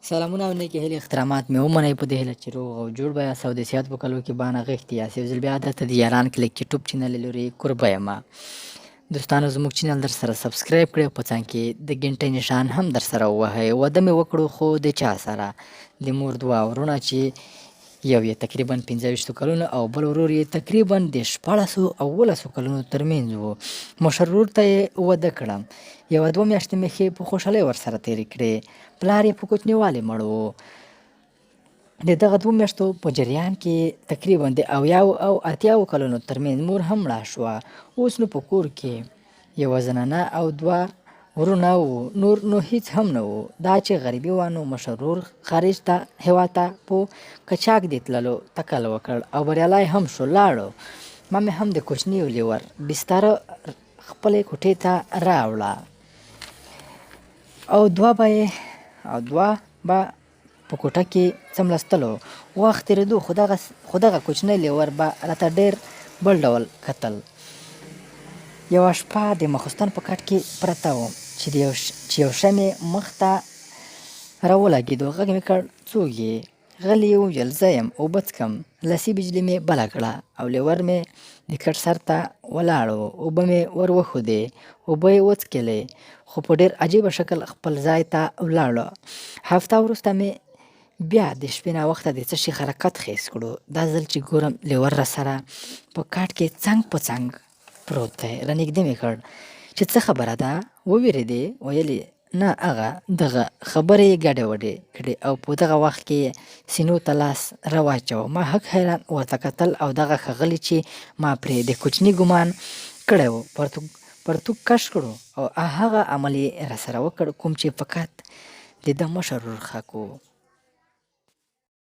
سلامونه او نیکې هیلې احترامات مې ومنئ په دې هیله چې روغ او جوړ به یاست او د صحت په کلو کې بانه غښتي یاست. یو ځل بیا درته د یاران کلیک یوټیوب چینل له لورې کوربه یمه. دوستانو زموږ چینل در سره سبسکرایب کړئ او په څنګ کې د ګنټۍ نشان هم در سره ووهئ. واده مې وکړو خو د چا سره؟ د مور دوه ورونه چې یو یې تقریبا 25 کلونو او بل ورور یې تقریبا د 14 او 18 کلونو ترمنځ و. مشر ورور ته یې واده کړم. یوه 2 میاشتې مې ښې په خوشحالۍ ورسره تېرې کړې. پلار یې په کوچنیوالي مړ و. د دغه 2 میاشتو په جریان کې تقریبا د 70 او 80 کلونو ترمنځ مور هم مړه شوه. اوس نو په کور کې یوه زنانه او 2 ورونه وو، نور نو هېڅ هم نه وو. دا چې غریبي وه نو مشر ورور خارج ته هېواد ته په قچاق د تللو تکل وکړ او بریالی هم شو، لاړو. ما مې هم د کوچني لیور بستره خپلې کوټې ته راوړه او دوه به په کوټه کې څملستلو. وخت تېرېدو خو دغه کوچنی لیور به راته ډېر بل ډول کتل. یوه شپه د ماخوستن په کټ کې پرته وم چې یو شی مې مخ ته راولګېدو. غږ مې کړ، څوک یې؟ غلی یې وویل، زه یم، اوبه څښم. لاسي بجلي مې بله کړه او لیور مې د کټ سر ته ولاړ و. اوبه مې ور وښودې، اوبه یې وڅښلې خو په ډېر عجیبه شکل خپل ځای ته ولاړو. هفته وروسته مې بیا د شپې ناوخته د څه شي حرکت حس کړو. دا ځل چې ګورم لیور راسره په کټ کې څنګ په څنګ پروت دی. رانږدې مې کړ چې څه خبره ده، ووېرېدې؟ ویل یې نه، دغه خبرې یې ګډې وډې کړې او په دغه وخت کې یې سینو ته لاس راواچاوه. ما حق حیران ورته کتل او دغه ښاغلي چې ما پرې د کوچني ګمان کړی و پرتوګ کش کړو او هغه عمل یې راسره وکړ کوم چې فقط د ده مشر ورور حق و.